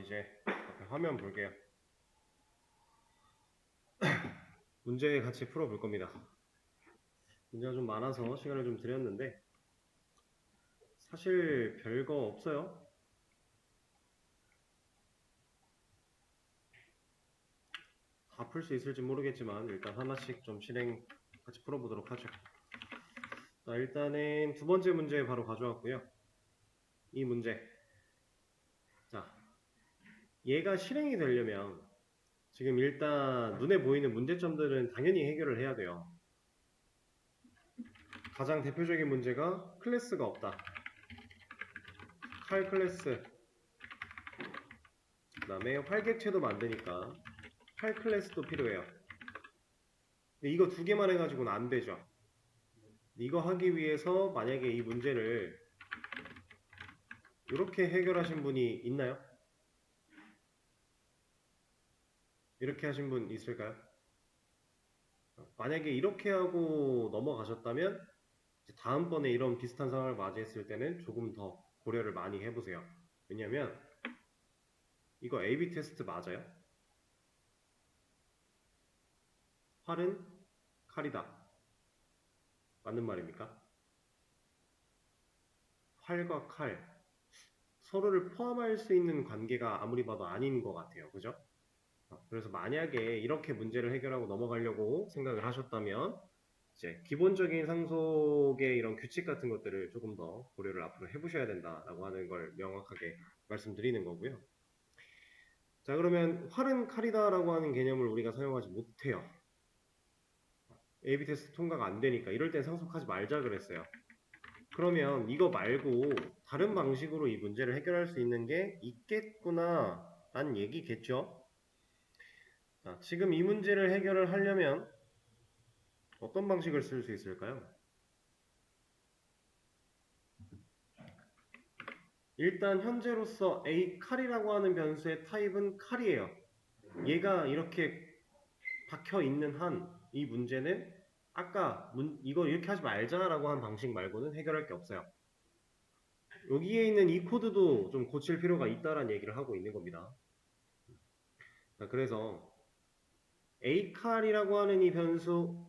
이제 앞에 화면 볼게요. 문제 같이 풀어볼 겁니다. 문제가 좀 많아서 시간을 좀 드렸는데 사실 별거 없어요. 다 풀 수 있을지 모르겠지만 일단 하나씩 좀 실행 같이 풀어보도록 하죠. 자, 일단은 두 번째 문제 바로 가져왔고요. 이 문제. 자, 얘가 실행이 되려면 지금 일단 눈에 보이는 문제점들은 당연히 해결을 해야 돼요. 가장 대표적인 문제가 클래스가 없다. 칼 클래스. 그 다음에 활객체도 만드니까 칼 클래스도 필요해요. 근데 이거 두 개만 해가지고는 안 되죠. 이거 하기 위해서 만약에 이 문제를 이렇게 해결하신 분이 있나요? 이렇게 하신 분 있을까요? 만약에 이렇게 하고 넘어가셨다면 다음번에 이런 비슷한 상황을 맞이했을 때는 조금 더 고려를 많이 해보세요. 왜냐면 이거 A-B 테스트 맞아요? 활은 칼이다. 맞는 말입니까? 활과 칼 서로를 포함할 수 있는 관계가 아무리 봐도 아닌 것 같아요. 그죠? 그래서 만약에 이렇게 문제를 해결하고 넘어가려고 생각을 하셨다면 이제 기본적인 상속의 이런 규칙 같은 것들을 조금 더 고려를 앞으로 해보셔야 된다라고 하는 걸 명확하게 말씀드리는 거고요. 자, 그러면 활은 칼이다라고 하는 개념을 우리가 사용하지 못해요. A/B 테스트 통과가 안 되니까 이럴 땐 상속하지 말자 그랬어요. 그러면 이거 말고 다른 방식으로 이 문제를 해결할 수 있는 게 있겠구나 라는 얘기겠죠. 자, 지금 이 문제를 해결을 하려면 어떤 방식을 쓸 수 있을까요? 일단 현재로서 A 칼이라고 하는 변수의 타입은 칼이에요. 얘가 이렇게 박혀 있는 한 이 문제는 아까 이거 이렇게 하지 말자라고 한 방식 말고는 해결할 게 없어요. 여기에 있는 이 코드도 좀 고칠 필요가 있다라는 얘기를 하고 있는 겁니다. 자, 그래서 A 칼이라고 하는 이 변수는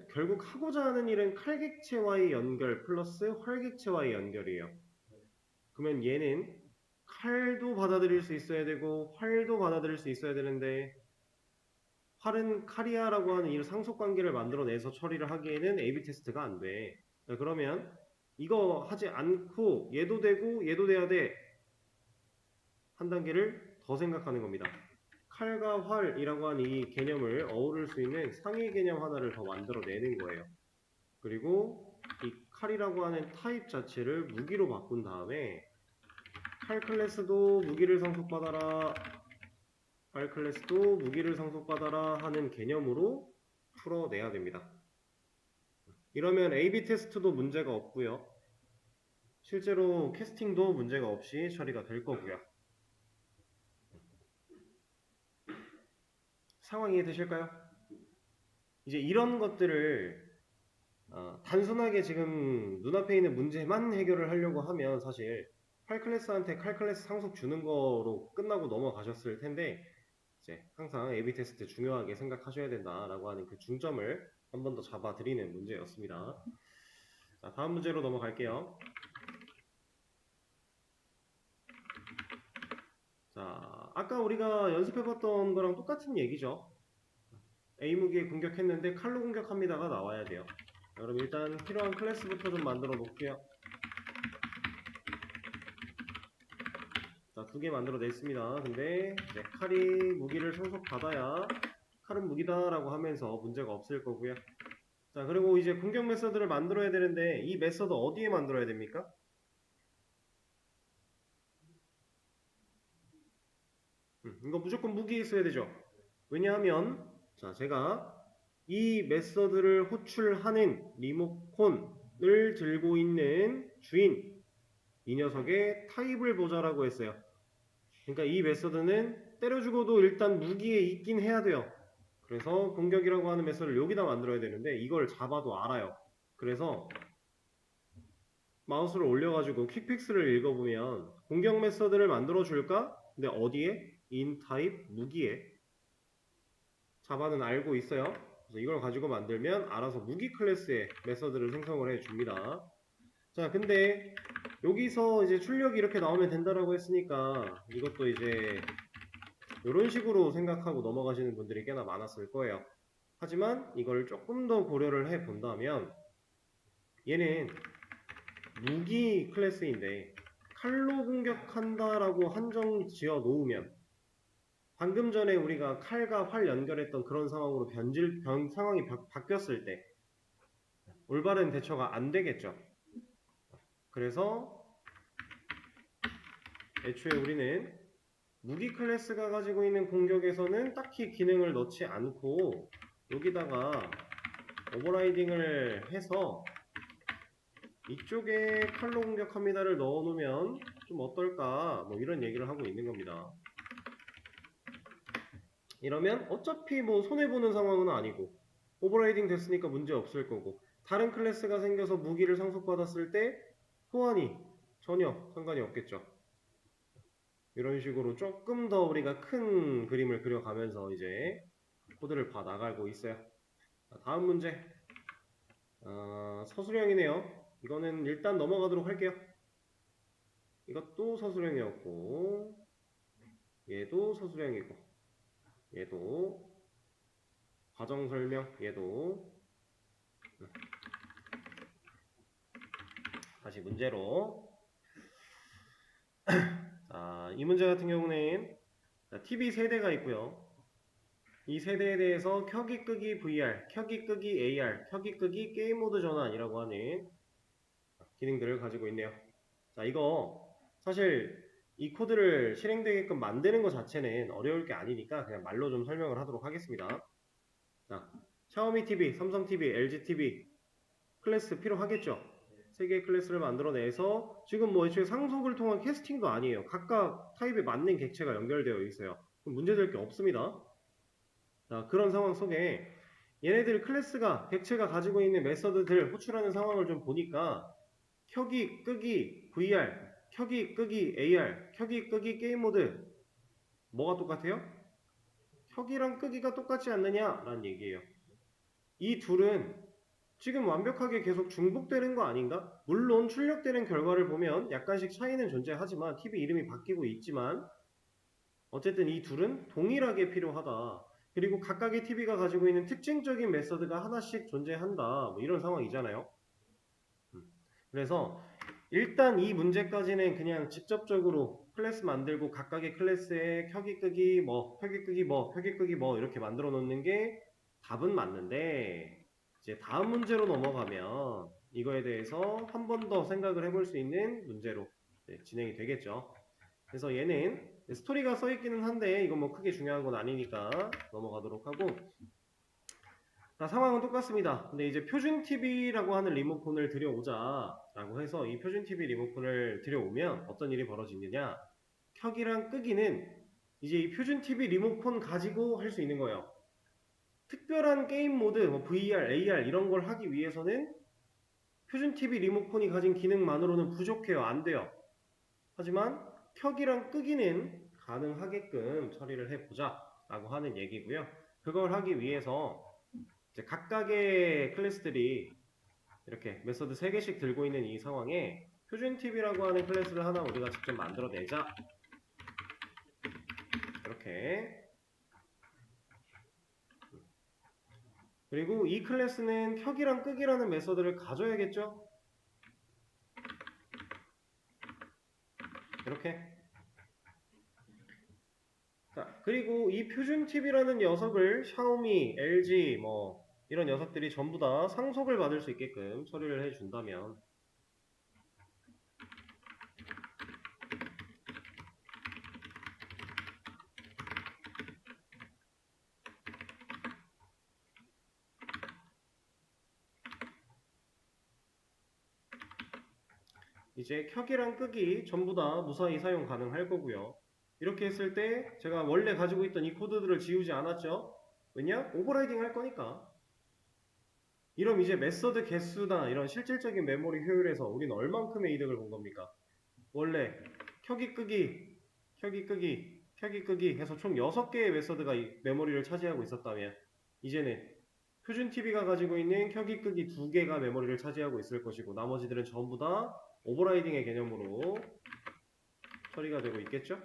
결국 하고자 하는 일은 칼객체와의 연결 플러스 활객체와의 연결이에요. 그러면 얘는 칼도 받아들일 수 있어야 되고 활도 받아들일 수 있어야 되는데 활은 칼이야라고 하는 이 상속관계를 만들어내서 처리를 하기에는 A/B 테스트가 안 돼. 그러면 이거 하지 않고 얘도 되고 얘도 돼야 돼. 한 단계를 더 생각하는 겁니다. 칼과 활이라고 하는 이 개념을 어우를 수 있는 상위 개념 하나를 더 만들어내는 거예요. 그리고 이 칼이라고 하는 타입 자체를 무기로 바꾼 다음에 칼 클래스도 무기를 상속받아라, 활 클래스도 무기를 상속받아라 하는 개념으로 풀어내야 됩니다. 이러면 A/B 테스트도 문제가 없고요. 실제로 캐스팅도 문제가 없이 처리가 될 거고요. 상황 이해되실까요? 이제 이런 것들을 단순하게 지금 눈앞에 있는 문제만 해결을 하려고 하면 사실 칼 클래스한테 칼 클래스 상속 주는 거로 끝나고 넘어가셨을 텐데 이제 항상 A/B 테스트 중요하게 생각하셔야 된다라고 하는 그 중점을 한 번 더 잡아드리는 문제였습니다. 자, 다음 문제로 넘어갈게요. 자, 아까 우리가 연습해봤던 거랑 똑같은 얘기죠. A 무기에 공격했는데 칼로 공격합니다가 나와야 돼요. 자, 그럼 일단 필요한 클래스부터 좀 만들어 놓고요. 자, 두 개 만들어 냈습니다. 근데 이제 칼이 무기를 상속받아야 칼은 무기다라고 하면서 문제가 없을 거고요. 자, 그리고 이제 공격 메서드를 만들어야 되는데 이 메서드 어디에 만들어야 됩니까? 이거 무조건 무기에 있어야 되죠. 왜냐하면 자, 제가 이 메서드를 호출하는 리모컨을 들고 있는 주인 이 녀석의 타입을 보자라고 했어요. 그러니까 이 메서드는 때려 죽어도 일단 무기에 있긴 해야 돼요. 그래서 공격이라고 하는 메서드를 여기다 만들어야 되는데 이걸 잡아도 알아요. 그래서 마우스를 올려가지고 퀵픽스를 읽어보면 공격 메서드를 만들어 줄까? 근데 어디에? in type 무기에. 자바는 알고 있어요. 그래서 이걸 가지고 만들면 알아서 무기 클래스의 메서드를 생성을 해줍니다. 자, 근데 여기서 이제 출력이 이렇게 나오면 된다라고 했으니까 이것도 이제 이런 식으로 생각하고 넘어가시는 분들이 꽤나 많았을 거예요. 하지만 이걸 조금 더 고려를 해 본다면 얘는 무기 클래스인데 칼로 공격한다라고 한정 지어 놓으면 방금 전에 우리가 칼과 활 연결했던 그런 상황으로 상황이 바뀌었을 때 올바른 대처가 안 되겠죠. 그래서 애초에 우리는 무기 클래스가 가지고 있는 공격에서는 딱히 기능을 넣지 않고 여기다가 오버라이딩을 해서 이쪽에 칼로 공격합니다를 넣어놓으면 좀 어떨까 뭐 이런 얘기를 하고 있는 겁니다. 이러면 어차피 뭐 손해보는 상황은 아니고 오버라이딩 됐으니까 문제 없을 거고 다른 클래스가 생겨서 무기를 상속받았을 때 소환이 전혀 상관이 없겠죠. 이런 식으로 조금 더 우리가 큰 그림을 그려가면서 이제 코드를 봐 나가고 있어요. 다음 문제 서술형이네요. 이거는 일단 넘어가도록 할게요. 이것도 서술형이었고 얘도 서술형이고 얘도 과정 설명 얘도 다시 문제로 자, 이 문제 같은 경우는 TV 세대가 있고요. 이 세대에 대해서 켜기 끄기 VR, 켜기 끄기 AR, 켜기 끄기 게임 모드 전환이라고 하는 기능들을 가지고 있네요. 자, 이거 사실 이 코드를 실행되게끔 만드는 것 자체는 어려울 게 아니니까 그냥 말로 좀 설명을 하도록 하겠습니다. 자, 샤오미 TV, 삼성 TV, LG TV 클래스 필요하겠죠? 세 개의 클래스를 만들어내서 지금 뭐 애초에 상속을 통한 캐스팅도 아니에요. 각각 타입에 맞는 객체가 연결되어 있어요. 그럼 문제될 게 없습니다. 자, 그런 상황 속에 얘네들 클래스가 객체가 가지고 있는 메서드들 호출하는 상황을 좀 보니까 켜기, 끄기, VR, 켜기, 끄기, AR, 켜기, 끄기, 게임 모드 뭐가 똑같아요? 켜기랑 끄기가 똑같지 않느냐라는 얘기예요. 이 둘은 지금 완벽하게 계속 중복되는 거 아닌가? 물론 출력되는 결과를 보면 약간씩 차이는 존재하지만 TV 이름이 바뀌고 있지만 어쨌든 이 둘은 동일하게 필요하다. 그리고 각각의 TV가 가지고 있는 특징적인 메서드가 하나씩 존재한다. 뭐 이런 상황이잖아요. 그래서 일단 이 문제까지는 그냥 직접적으로 클래스 만들고 각각의 클래스에 켜기 끄기 뭐 켜기 끄기 뭐 켜기 끄기 뭐 이렇게 만들어 놓는 게 답은 맞는데 이제 다음 문제로 넘어가면 이거에 대해서 한 번 더 생각을 해볼 수 있는 문제로 진행이 되겠죠. 그래서 얘는 스토리가 써 있기는 한데 이건 뭐 크게 중요한 건 아니니까 넘어가도록 하고 자, 상황은 똑같습니다. 근데 이제 표준 TV라고 하는 리모컨을 들여오자 라고 해서 이 표준 TV 리모컨을 들여오면 어떤 일이 벌어지느냐 켜기랑 끄기는 이제 이 표준 TV 리모컨 가지고 할 수 있는 거예요. 특별한 게임 모드, 뭐 VR, AR 이런 걸 하기 위해서는 표준 TV 리모컨이 가진 기능만으로는 부족해요. 안 돼요. 하지만 켜기랑 끄기는 가능하게끔 처리를 해보자 라고 하는 얘기고요. 그걸 하기 위해서 이제 각각의 클래스들이 이렇게 메서드 3개씩 들고 있는 이 상황에 표준 TV라고 하는 클래스를 하나 우리가 직접 만들어내자. 이렇게. 그리고 이 클래스는 켜기랑 끄기라는 메서드를 가져야겠죠? 이렇게. 자, 그리고 이 표준 TV라는 녀석을 샤오미, LG 뭐 이런 녀석들이 전부 다 상속을 받을 수 있게끔 처리를 해준다면 이제 켜기랑 끄기 전부 다 무사히 사용 가능할 거고요. 이렇게 했을 때 제가 원래 가지고 있던 이 코드들을 지우지 않았죠? 왜냐? 오버라이딩 할 거니까. 이럼 이제 메서드 개수나 이런 실질적인 메모리 효율에서 우리는 얼만큼의 이득을 본 겁니까? 원래 켜기 끄기, 켜기 끄기, 켜기 끄기 해서 총 6개의 메서드가 이 메모리를 차지하고 있었다면 이제는 표준 TV가 가지고 있는 켜기 끄기 2개가 메모리를 차지하고 있을 것이고 나머지들은 전부 다 오버라이딩의 개념으로 처리가 되고 있겠죠?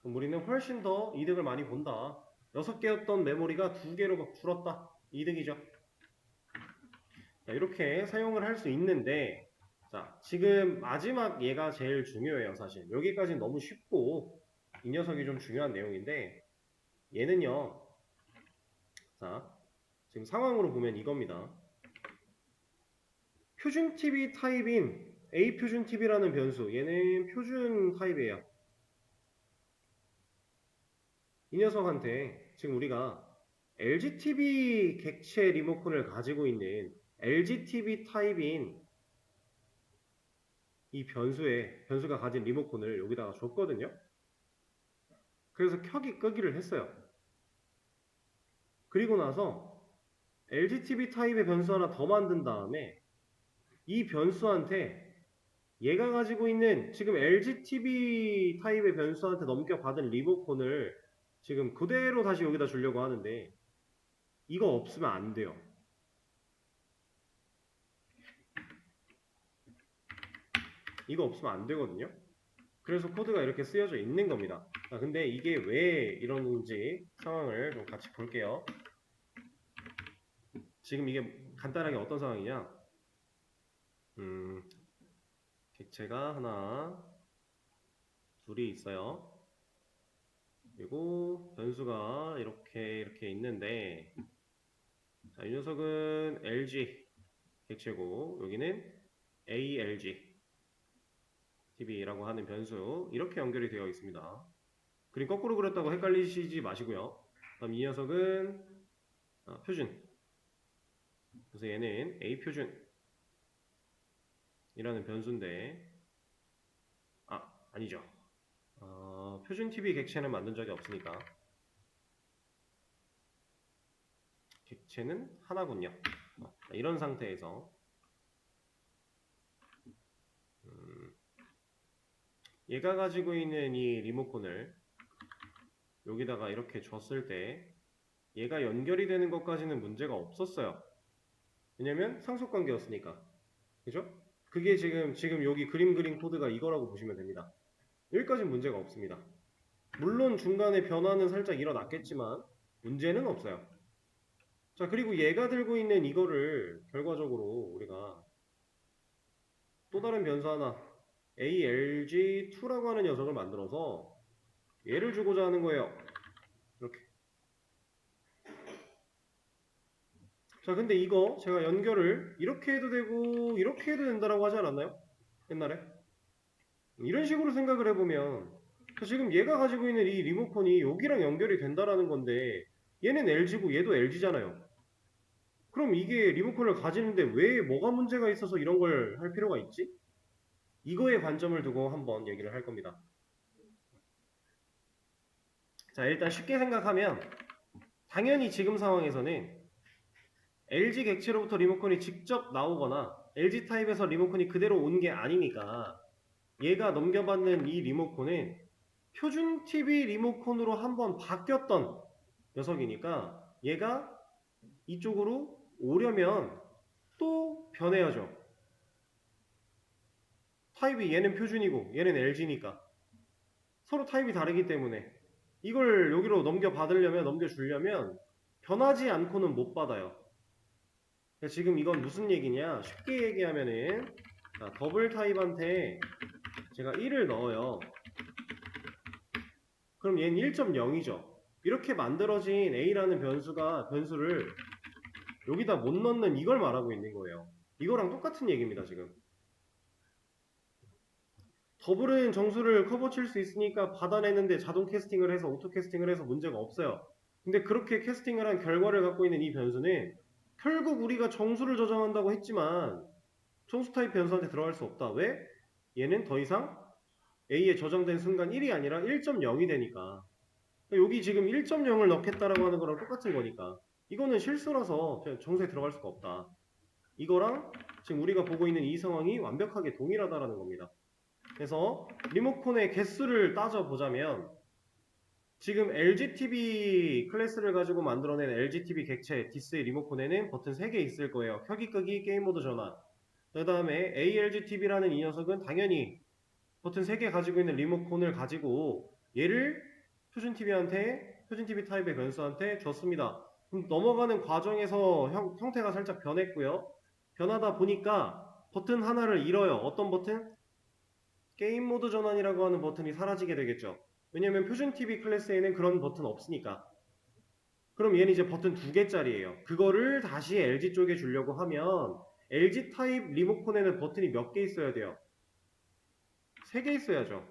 그럼 우리는 훨씬 더 이득을 많이 본다. 6개였던 메모리가 2개로 막 줄었다. 이득이죠. 자, 이렇게 사용을 할 수 있는데 자, 지금 마지막 얘가 제일 중요해요, 사실. 여기까지는 너무 쉽고 이 녀석이 좀 중요한 내용인데 얘는요. 자, 지금 상황으로 보면 이겁니다. 표준 TV 타입인 A 표준 TV라는 변수, 얘는 표준 타입이에요. 이 녀석한테 지금 우리가 LG TV 객체 리모컨을 가지고 있는 LG TV 타입인 이 변수가 가진 리모컨을 여기다가 줬거든요. 그래서 켜기 끄기를 했어요. 그리고 나서 LG TV 타입의 변수 하나 더 만든 다음에 이 변수한테 얘가 가지고 있는 지금 LG TV 타입의 변수한테 넘겨받은 리모컨을 지금 그대로 다시 여기다 주려고 하는데 이거 없으면 안 돼요. 이거 없으면 안 되거든요. 그래서 코드가 이렇게 쓰여져 있는 겁니다. 자, 근데 이게 왜 이러는지 상황을 좀 같이 볼게요. 지금 이게 간단하게 어떤 상황이냐? 객체가 하나, 둘이 있어요. 그리고 변수가 이렇게 있는데 자, 이 녀석은 LG 객체고 여기는 ALG TV라고 하는 변수 이렇게 연결이 되어 있습니다. 그림 거꾸로 그렸다고 헷갈리시지 마시고요. 다음 이 녀석은 표준. 그래서 얘는 A 표준 이라는 변수인데 아니죠. 표준 TV 객체는 만든 적이 없으니까 객체는 하나군요. 이런 상태에서 얘가 가지고 있는 이 리모컨을 여기다가 이렇게 줬을 때 얘가 연결이 되는 것까지는 문제가 없었어요. 왜냐면 상속관계였으니까. 그죠? 그게 지금 여기 그림 그린 코드가 이거라고 보시면 됩니다. 여기까지는 문제가 없습니다. 물론 중간에 변화는 살짝 일어났겠지만 문제는 없어요. 자, 그리고 얘가 들고 있는 이거를 결과적으로 우리가 또 다른 변수 하나 ALG2라고 하는 녀석을 만들어서 얘를 주고자 하는 거예요. 이렇게. 자, 근데 이거 제가 연결을 이렇게 해도 되고 이렇게 해도 된다라고 하지 않았나요? 옛날에? 이런 식으로 생각을 해보면 지금 얘가 가지고 있는 이 리모컨이 여기랑 연결이 된다라는 건데 얘는 LG고 얘도 LG잖아요. 그럼 이게 리모컨을 가지는데 왜 뭐가 문제가 있어서 이런 걸 할 필요가 있지? 이거에 관점을 두고 한번 얘기를 할 겁니다. 자, 일단 쉽게 생각하면 당연히 지금 상황에서는 LG 객체로부터 리모컨이 직접 나오거나 LG 타입에서 리모컨이 그대로 온 게 아니니까 얘가 넘겨받는 이 리모컨은 표준 TV 리모컨으로 한번 바뀌었던 녀석이니까 얘가 이쪽으로 오려면 또 변해야죠. 타입이 얘는 표준이고 얘는 LG니까 서로 타입이 다르기 때문에 이걸 여기로 넘겨주려면 변하지 않고는 못 받아요. 지금 이건 무슨 얘기냐? 쉽게 얘기하면은 자, 더블 타입한테 제가 1을 넣어요. 그럼 얘는 1.0이죠. 이렇게 만들어진 A라는 변수를 여기다 못 넣는 이걸 말하고 있는 거예요. 이거랑 똑같은 얘기입니다, 지금. 더블은 정수를 커버 칠 수 있으니까 받아내는데 자동 캐스팅을 해서 오토 캐스팅을 해서 문제가 없어요. 근데 그렇게 캐스팅을 한 결과를 갖고 있는 이 변수는 결국 우리가 정수를 저장한다고 했지만 정수 타입 변수한테 들어갈 수 없다. 왜? 얘는 더 이상 A에 저장된 순간 1이 아니라 1.0이 되니까 여기 지금 1.0을 넣겠다라고 하는 거랑 똑같은 거니까 이거는 실수라서 그냥 정수에 들어갈 수가 없다. 이거랑 지금 우리가 보고 있는 이 상황이 완벽하게 동일하다라는 겁니다. 그래서 리모컨의 개수를 따져보자면 지금 LGTV 클래스를 가지고 만들어낸 LGTV 객체 디스의 리모컨에는 버튼 3개 있을 거예요. 켜기 끄기 게임 모드 전환. 그 다음에 ALGTV라는 이 녀석은 당연히 버튼 3개 가지고 있는 리모컨을 가지고 얘를 표준TV 타입의 변수한테 줬습니다. 그럼 넘어가는 과정에서 형태가 살짝 변했고요. 변하다 보니까 버튼 하나를 잃어요. 어떤 버튼? 게임 모드 전환이라고 하는 버튼이 사라지게 되겠죠. 왜냐면 표준TV 클래스에는 그런 버튼 없으니까. 그럼 얘는 이제 버튼 2개짜리예요. 그거를 다시 LG 쪽에 주려고 하면 LG 타입 리모컨에는 버튼이 몇 개 있어야 돼요? 3개 있어야죠.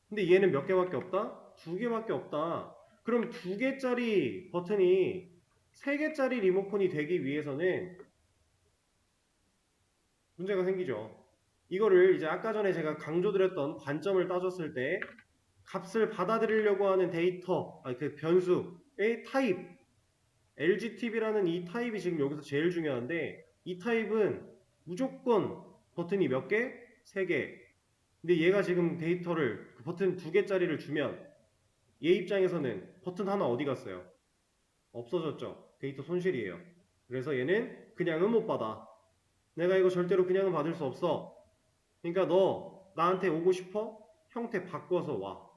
근데 얘는 몇 개밖에 없다? 2개밖에 없다. 그럼 2개짜리 버튼이 3개짜리 리모컨이 되기 위해서는 문제가 생기죠. 이거를 이제 아까 전에 제가 강조드렸던 관점을 따졌을 때 값을 받아들이려고 하는 데이터, 그 변수의 타입, LGTV라는 이 타입이 지금 여기서 제일 중요한데 이 타입은 무조건 버튼이 몇 개? 3개. 근데 얘가 지금 데이터를 버튼 2개짜리를 주면 얘 입장에서는 버튼 하나 어디 갔어요? 없어졌죠. 데이터 손실이에요. 그래서 얘는 그냥은 못 받아. 내가 이거 절대로 그냥은 받을 수 없어. 그러니까 너 나한테 오고 싶어? 형태 바꿔서 와.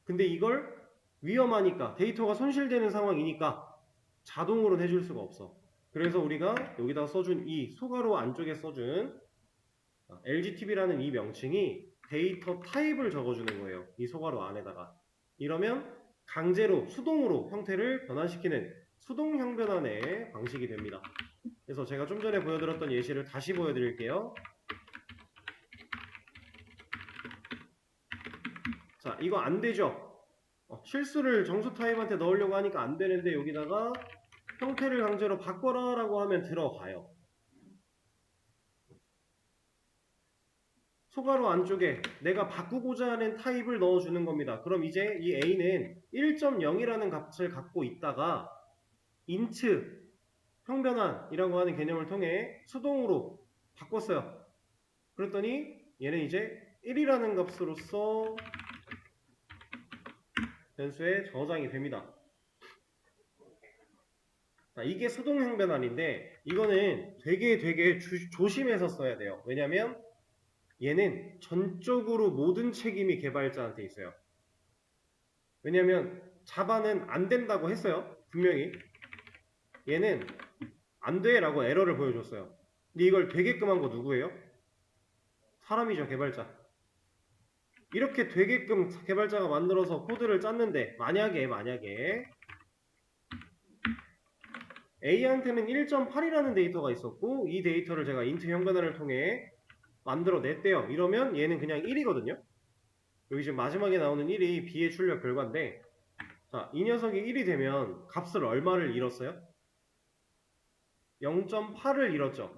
근데 이걸 위험하니까 데이터가 손실되는 상황이니까 자동으로 해줄 수가 없어. 그래서 우리가 여기다 써준 이 소가로 안쪽에 써준 LGTV라는 이 명칭이 데이터 타입을 적어주는 거예요. 이 소가로 안에다가. 이러면 강제로 수동으로 형태를 변환시키는 수동 형변환의 방식이 됩니다. 그래서 제가 좀 전에 보여드렸던 예시를 다시 보여드릴게요. 자, 이거 안 되죠? 실수를 정수 타입한테 넣으려고 하니까 안 되는데 여기다가 형태를 강제로 바꿔라 라고 하면 들어가요. 소가로 안쪽에 내가 바꾸고자 하는 타입을 넣어주는 겁니다. 그럼 이제 이 A는 1.0이라는 값을 갖고 있다가 int 형변환이라고 하는 개념을 통해 수동으로 바꿨어요. 그랬더니 얘는 이제 1이라는 값으로서 변수에 저장이 됩니다. 자, 이게 수동 형변환인데 이거는 되게 조심해서 써야 돼요. 왜냐면 얘는 전적으로 모든 책임이 개발자한테 있어요. 왜냐면 자바는 안 된다고 했어요. 분명히. 얘는 안 돼 라고 에러를 보여줬어요. 근데 이걸 되게끔 한 거 누구예요? 사람이죠, 개발자. 이렇게 되게끔 개발자가 만들어서 코드를 짰는데 만약에 A한테는 1.8이라는 데이터가 있었고 이 데이터를 제가 int 형변환을 통해 만들어냈대요. 이러면 얘는 그냥 1이거든요. 여기 지금 마지막에 나오는 1이 B의 출력 결과인데 자, 이 녀석이 1이 되면 값을 얼마를 잃었어요? 0.8을 잃었죠.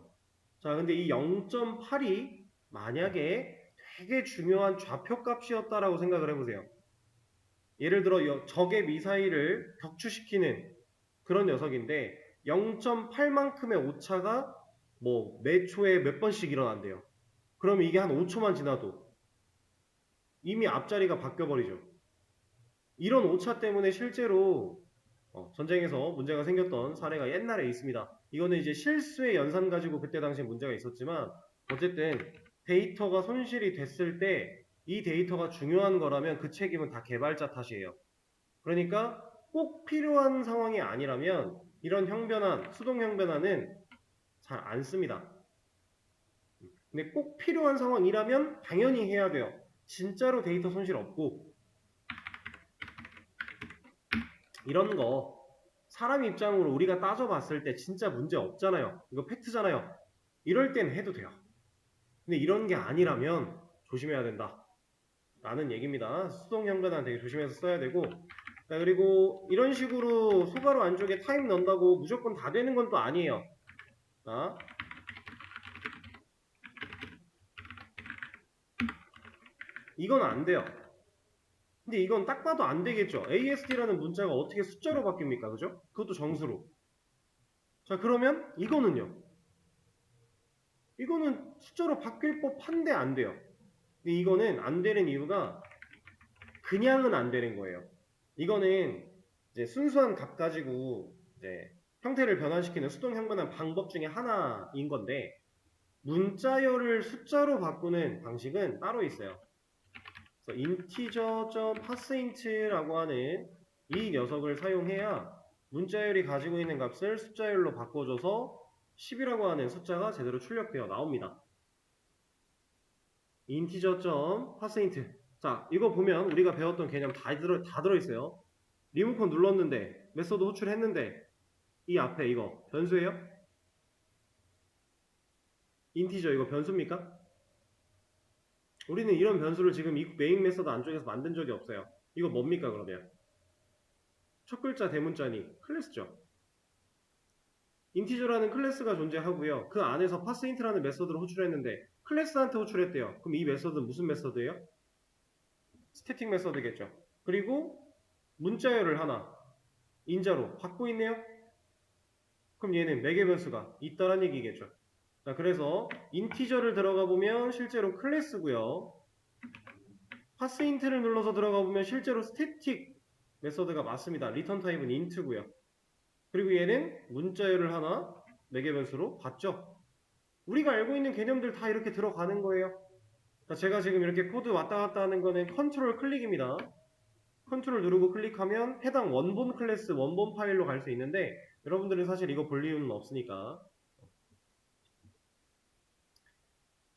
자, 근데 이 0.8이 만약에 되게 중요한 좌표값이었다라고 생각을 해보세요. 예를 들어 적의 미사일을 격추시키는 그런 녀석인데 0.8만큼의 오차가 뭐 매 초에 몇 번씩 일어난대요. 그럼 이게 한 5초만 지나도 이미 앞자리가 바뀌어버리죠. 이런 오차 때문에 실제로 전쟁에서 문제가 생겼던 사례가 옛날에 있습니다. 이거는 이제 실수의 연산 가지고 그때 당시에 문제가 있었지만 어쨌든 데이터가 손실이 됐을 때 이 데이터가 중요한 거라면 그 책임은 다 개발자 탓이에요. 그러니까 꼭 필요한 상황이 아니라면 이런 형변환, 수동 형변환은 잘 안 씁니다. 근데 꼭 필요한 상황이라면 당연히 해야 돼요. 진짜로 데이터 손실 없고 이런 거 사람 입장으로 우리가 따져봤을 때 진짜 문제 없잖아요. 이거 팩트잖아요. 이럴 땐 해도 돼요. 근데 이런 게 아니라면 조심해야 된다. 라는 얘기입니다. 수동 형변환 되게 조심해서 써야 되고 자, 그리고 이런 식으로 소가로 안쪽에 타임 넣는다고 무조건 다 되는 건 또 아니에요. 자, 이건 안 돼요. 근데 이건 딱 봐도 안 되겠죠. ASD라는 문자가 어떻게 숫자로 바뀝니까? 그죠? 그것도 정수로. 자, 그러면 이거는요. 이거는 숫자로 바뀔 법한데 안 돼요. 근데 이거는 안 되는 이유가 그냥은 안 되는 거예요. 이거는 이제 순수한 값 가지고 이제 형태를 변환시키는 수동 형변한 방법 중에 하나인 건데 문자열을 숫자로 바꾸는 방식은 따로 있어요. 그래서 integer.parseInt라고 하는 이 녀석을 사용해야 문자열이 가지고 있는 값을 숫자열로 바꿔줘서 10이라고 하는 숫자가 제대로 출력되어 나옵니다. integer.parseInt. 자, 이거 보면 우리가 배웠던 개념 다 들어있어요. 리모컨 눌렀는데 메소드 호출했는데 이 앞에 이거 변수예요? 인티저 이거 변수입니까? 우리는 이런 변수를 지금 이 메인 메소드 안쪽에서 만든 적이 없어요. 이거 뭡니까 그러면? 첫 글자 대문자니 클래스죠. 인티저라는 클래스가 존재하고요. 그 안에서 파스인트라는 메소드를 호출했는데 클래스한테 호출했대요. 그럼 이 메소드는 무슨 메소드예요? 스태틱 메소드겠죠. 그리고 문자열을 하나 인자로 받고 있네요. 그럼 얘는 매개 변수가 있다란 얘기겠죠. 자, 그래서 인티저를 들어가 보면 실제로 클래스고요. 파스인트를 눌러서 들어가 보면 실제로 스태틱 메서드가 맞습니다. 리턴 타입은 int고요. 그리고 얘는 문자열을 하나 매개 변수로 받죠. 우리가 알고 있는 개념들 다 이렇게 들어가는 거예요. 자, 제가 지금 이렇게 코드 왔다 갔다 하는 거는 컨트롤 클릭입니다. 컨트롤 누르고 클릭하면 해당 원본 클래스 원본 파일로 갈 수 있는데 여러분들은 사실 이거 볼 이유는 없으니까.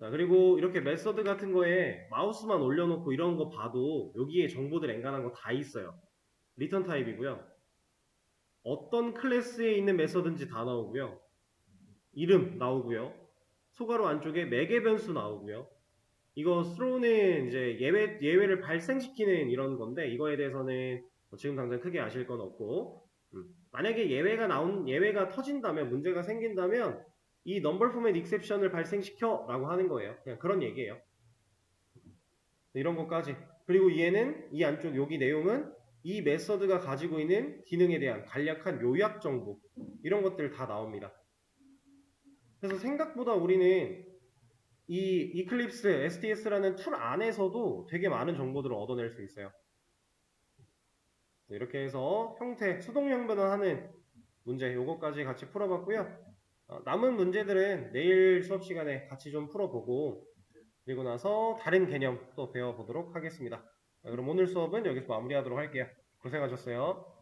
자, 그리고 이렇게 메서드 같은 거에 마우스만 올려놓고 이런 거 봐도 여기에 정보들 엔간한 거 다 있어요. 리턴 타입이고요. 어떤 클래스에 있는 메서드인지 다 나오고요. 이름 나오고요. 소괄호 안쪽에 매개 변수 나오고요. 이거 throw는 이제 예외를 발생시키는 이런 건데 이거에 대해서는 지금 당장 크게 아실 건 없고 만약에 예외가 터진다면 문제가 생긴다면 이 number format exception을 발생시켜 라고 하는 거예요. 그냥 그런 얘기예요. 이런 것까지. 그리고 얘는 이 안쪽 여기 내용은 이 메서드가 가지고 있는 기능에 대한 간략한 요약 정보 이런 것들 다 나옵니다. 그래서 생각보다 우리는 이 이클립스 STS라는 툴 안에서도 되게 많은 정보들을 얻어낼 수 있어요. 이렇게 해서 형태, 수동 형변화하는 문제 요거까지 같이 풀어봤고요. 남은 문제들은 내일 수업 시간에 같이 좀 풀어보고 그리고 나서 다른 개념 또 배워보도록 하겠습니다. 그럼 오늘 수업은 여기서 마무리하도록 할게요. 고생하셨어요.